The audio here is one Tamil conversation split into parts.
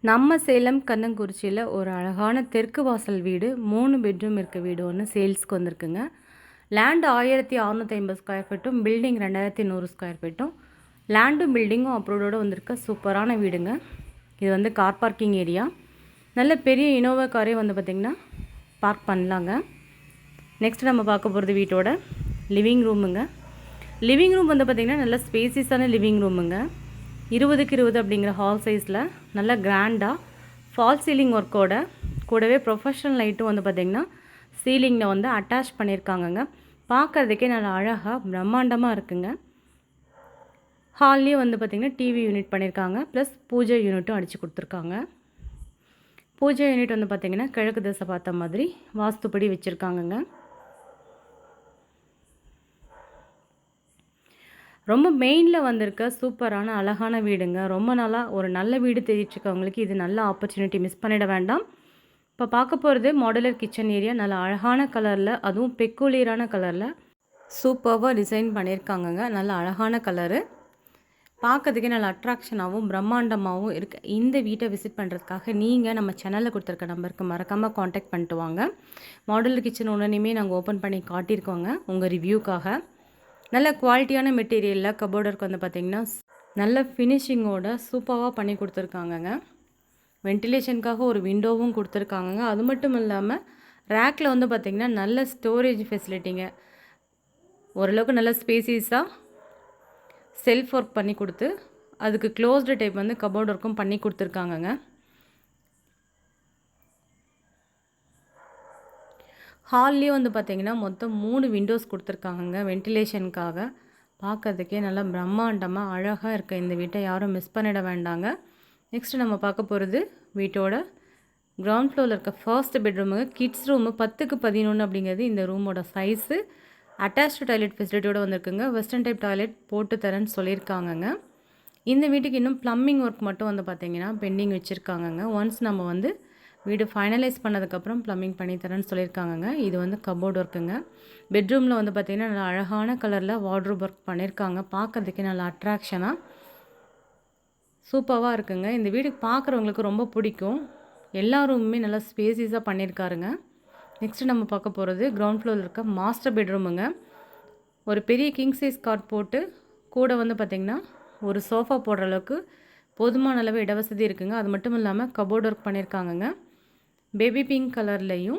நம்ம சேலம் கண்ணங்குறிச்சியில் ஒரு அழகான தெற்கு வாசல் வீடு 3 பெட்ரூம் இருக்க வீடு ஒன்று சேல்ஸ்க்கு வந்திருக்குங்க. லேண்டு 1650 ஸ்கொயர் ஃபீட்டும் பில்டிங் 2100 ஸ்கொயர் ஃபீட்டும் லேண்டும் பில்டிங்கும் அப்ரூவோடு வந்திருக்க சூப்பரான வீடுங்க. இது வந்து கார் பார்க்கிங் ஏரியா. நல்ல பெரிய இனோவா காரே வந்து பார்த்திங்கன்னா பார்க் பண்ணலாங்க. நெக்ஸ்ட் நம்ம பார்க்க போகிறது வீட்டோட லிவிங் ரூமுங்க. லிவிங் ரூம் வந்து பார்த்திங்கன்னா நல்ல ஸ்பேசியஸான லிவிங் ரூமுங்க. 20க்கு 20 அப்படிங்கிற ஹால் சைஸில் நல்லா கிராண்டாக ஃபால் சீலிங் ஒர்க்கோட கூடவே ப்ரொஃபஷனல் லைட்டும் வந்து பார்த்திங்கன்னா சீலிங்கில் வந்து அட்டாச் பண்ணியிருக்காங்கங்க. பார்க்குறதுக்கே நல்லா அழகாக பிரம்மாண்டமாக இருக்குங்க. ஹால்லேயும் வந்து பார்த்திங்கன்னா டிவி யூனிட் பண்ணியிருக்காங்க, ப்ளஸ் பூஜை யூனிட்டும் அடித்து கொடுத்துருக்காங்க. பூஜை யூனிட் வந்து பார்த்திங்கன்னா கிழக்கு திசை பார்த்த மாதிரி வாஸ்துப்படி வச்சுருக்காங்கங்க. ரொம்ப மெயினில் வந்திருக்க சூப்பரான அழகான வீடுங்க. ரொம்ப நாளாக ஒரு நல்ல வீடு தேடிட்டுருக்கவங்களுக்கு இது நல்ல ஆப்பர்ச்சுனிட்டி, மிஸ் பண்ணிட வேண்டாம். இப்போ பார்க்க போகிறது மாடுலர் கிச்சன் ஏரியா. நல்ல அழகான கலரில், அதுவும் பெக்குலியரான கலரில் சூப்பராக டிசைன் பண்ணியிருக்காங்கங்க. நல்ல அழகான கலரு, பார்க்கறதுக்கே நல்ல அட்ராக்ஷனாகவும் பிரம்மாண்டமாகவும் இருக்குது. இந்த வீட்டை விசிட் பண்ணுறதுக்காக நீங்கள் நம்ம சேனலில் கொடுத்துருக்க நம்பருக்கு மறக்காமல் காண்டாக்ட் பண்ணிட்டு வாங்க. மாடுலர் கிச்சன் ஒன்றுமே நாங்கள் ஓப்பன் பண்ணி காட்டியிருக்கோங்க உங்கள் ரிவ்யூக்காக. நல்ல குவாலிட்டியான மெட்டீரியலில் கபோர்டு ஒர்க் வந்து பார்த்திங்கன்னா நல்ல ஃபினிஷிங்கோட சூப்பராக பண்ணி கொடுத்துருக்காங்கங்க. வென்டிலேஷனுக்காக ஒரு விண்டோவும் கொடுத்துருக்காங்கங்க. அது மட்டும் இல்லாமல் ரேக்கில் வந்து பார்த்திங்கன்னா நல்ல ஸ்டோரேஜ் ஃபெசிலிட்டிங்க. ஓரளவுக்கு நல்ல ஸ்பேசியஸாக செல்ஃப் ஒர்க் பண்ணி கொடுத்து அதுக்கு க்ளோஸ்டு டைப் வந்து கபோர்டு ஒர்க்கும் பண்ணி கொடுத்துருக்காங்கங்க. ஹால்லேயே வந்து பார்த்திங்கன்னா மொத்தம் 3 விண்டோஸ் கொடுத்துருக்காங்கங்க வென்டிலேஷனுக்காக. பார்க்கறதுக்கே நல்லா பிரம்மாண்டமாக அழகாக இருக்க இந்த வீட்டை யாரும் மிஸ் பண்ணிட வேண்டாங்க. நெக்ஸ்ட்டு நம்ம பார்க்க போகிறது வீட்டோட கிரவுண்ட் ஃப்ளோரில் இருக்க ஃபர்ஸ்ட் பெட்ரூமுங்க. கிட்ஸ் ரூமு 10க்கு 11 அப்படிங்கிறது இந்த ரூமோட சைஸு. அட்டாச்டு டாய்லெட் ஃபெசிலிட்டியோடு வந்திருக்குங்க. வெஸ்டர்ன் டைப் டாய்லெட் போட்டு தரேன்னு சொல்லியிருக்காங்கங்க. இந்த வீட்டுக்கு இன்னும் ப்ளம்பிங் ஒர்க் மட்டும் வந்து பார்த்திங்கன்னா பெண்டிங் வச்சுருக்காங்கங்க. ஒன்ஸ் நம்ம வந்து வீடு ஃபைனலைஸ் பண்ணதுக்கப்புறம் ப்ளம்பிங் பண்ணி தரேன்னு சொல்லியிருக்காங்கங்க. இது வந்து கபோர்டு ஒர்க்குங்க. பெட்ரூமில் வந்து பார்த்திங்கன்னா நல்லா அழகான கலரில் வார்ட்ரோப் ஒர்க் பண்ணியிருக்காங்க. பார்க்குறதுக்கே நல்லா அட்ராக்ஷனாக சூப்பராக இருக்குங்க. இந்த வீடு பார்க்குறவங்களுக்கு ரொம்ப பிடிக்கும். எல்லா ரூமுமே நல்லா ஸ்பேசியஸாக பண்ணியிருக்காருங்க. நெக்ஸ்ட்டு நம்ம பார்க்க போகிறது கிரவுண்ட் ஃப்ளோரில் இருக்க மாஸ்டர் பெட்ரூமுங்க. ஒரு பெரிய கிங் சைஸ் காட் போட்டு கூட வந்து பார்த்திங்கன்னா ஒரு சோஃபா போடுற அளவுக்கு போதுமான அளவு இடவசதி இருக்குங்க. அது மட்டும் இல்லாமல் கபோர்டு ஒர்க் பண்ணியிருக்காங்கங்க. பேபி பிங்க் கலர்லேயும்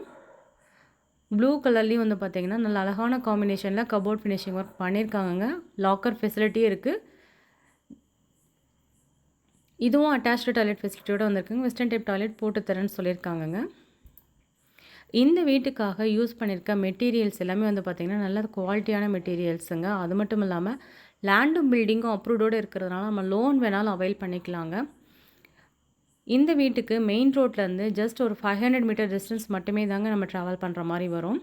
ப்ளூ கலர்லேயும் வந்து பார்த்திங்கன்னா நல்ல அழகான காம்பினேஷனில் கபோர்ட் ஃபினிஷிங் ஒர்க் பண்ணியிருக்காங்கங்க. லாக்கர் ஃபெசிலிட்டியும் இருக்குது. இதுவும் அட்டாச்டு டாய்லெட் ஃபெசிலிட்டியோடு வந்திருக்குங்க. வெஸ்டர்ன் டைப் டாய்லெட் போட்டு தரேன்னு சொல்லியிருக்காங்கங்க. இந்த வீட்டுக்காக யூஸ் பண்ணியிருக்க மெட்டீரியல்ஸ் எல்லாமே வந்து பார்த்திங்கன்னா நல்ல குவாலிட்டியான மெட்டீரியல்ஸுங்க. அது மட்டும் இல்லாமல் லேண்டும் பில்டிங்கும் அப்ரூவ்டோடு இருக்கிறதுனால நம்ம லோன் வேணாலும் அவைல் பண்ணிக்கலாங்க. இந்த வீட்டுக்கு மெயின் ரோட்லேருந்து ஜஸ்ட் ஒரு 500 மீட்டர் டிஸ்டன்ஸ் மட்டுமே தாங்க நம்ம ட்ராவல் பண்ணுற மாதிரி வரும்.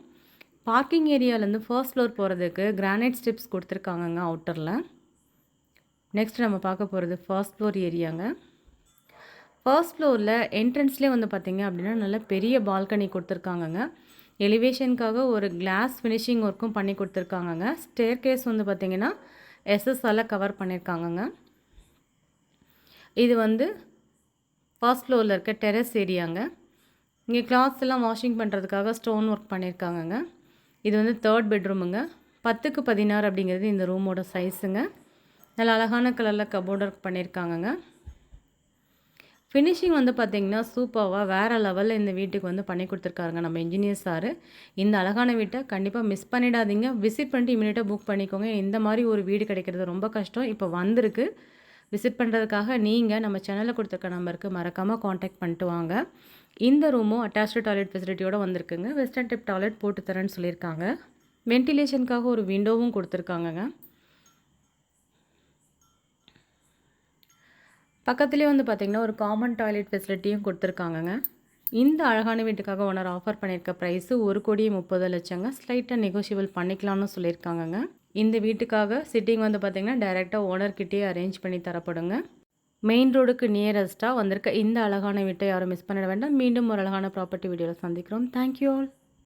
பார்க்கிங் ஏரியாவிலேருந்து ஃபர்ஸ்ட் ஃப்ளோர் போகிறதுக்கு கிரானைட் ஸ்டெப்ஸ் கொடுத்துருக்காங்கங்க அவுட்டரில். நெக்ஸ்ட் நம்ம பார்க்க போகிறது ஃபர்ஸ்ட் ஃப்ளோர் ஏரியாங்க. ஃபர்ஸ்ட் ஃப்ளோரில் என்ட்ரன்ஸ்லேயே வந்து பார்த்திங்க அப்படின்னா நல்ல பெரிய பால்கனி கொடுத்துருக்காங்கங்க. எலிவேஷனுக்காக ஒரு கிளாஸ் ஃபினிஷிங் ஒர்க்கும் பண்ணி கொடுத்துருக்காங்கங்க. ஸ்டேர் கேஸ் வந்து பார்த்திங்கன்னா எஸ்எஸ்ஸால் கவர் பண்ணியிருக்காங்கங்க. இது வந்து ஃபர்ஸ்ட் ஃப்ளோரில் இருக்க டெரஸ் ஏரியாங்க. இங்கே கிளாத்ஸ் எல்லாம் வாஷிங் பண்ணுறதுக்காக ஸ்டோன் ஒர்க் பண்ணியிருக்காங்கங்க. இது வந்து தேர்ட் பெட்ரூமுங்க. 10க்கு 16 அப்படிங்கிறது இந்த ரூமோட சைஸுங்க. நல்ல அழகான கலரில் கபோர்ட் ஒர்க் பண்ணியிருக்காங்கங்க. ஃபினிஷிங் வந்து பார்த்திங்கன்னா சூப்பராக வேறு லெவலில் இந்த வீட்டுக்கு வந்து பண்ணி கொடுத்துருக்காருங்க நம்ம இன்ஜினியர் சார். இந்த அழகான வீட்டை கண்டிப்பாக மிஸ் பண்ணிடாதீங்க. விசிட் பண்ணிட்டு இமீடியட்டாக புக் பண்ணிக்கோங்க. இந்த மாதிரி ஒரு வீடு கிடைக்கிறது ரொம்ப கஷ்டம். இப்போ வந்திருக்கு. விசிட் பண்ணுறதுக்காக நீங்கள் நம்ம சேனலில் கொடுத்துருக்க நம்பருக்கு மறக்காமல் காண்டாக்ட் பண்ணிட்டு வாங்க. இந்த ரூமும் அட்டாச்டு டாய்லெட் ஃபெசிலிட்டியோடு வந்திருக்குங்க. வெஸ்டர்ன் டைப் டாய்லெட் போட்டு தரேன்னு சொல்லியிருக்காங்க. வென்டிலேஷனுக்காக ஒரு விண்டோவும் கொடுத்துருக்காங்கங்க. பக்கத்துலேயே வந்து பார்த்திங்கன்னா ஒரு காமன் டாய்லெட் ஃபெசிலிட்டியும் கொடுத்துருக்காங்கங்க. இந்த அழகான வீட்டுக்காக ஓனர் ஆஃபர் பண்ணியிருக்க ப்ரைஸு 1,30,00,000ங்க. ஸ்லைட்டாக நெகோஷியபிள் பண்ணிக்கலாம்னு சொல்லியிருக்காங்கங்க. இந்த வீட்டுக்காக சிட்டிங் வந்து பார்த்திங்கன்னா டைரெக்டாக ஓனர்கிட்டே அரேஞ்ச் பண்ணி தரப்படுங்க. மெயின் ரோடுக்கு நியரஸ்ட்டாக வந்திருக்க இந்த அழகான வீட்டை யாரும் மிஸ் பண்ணிட வேண்டாம். மீண்டும் ஒரு அழகான ப்ராப்பர்ட்டி வீடியோவில் சந்திக்கிறோம். Thank you all.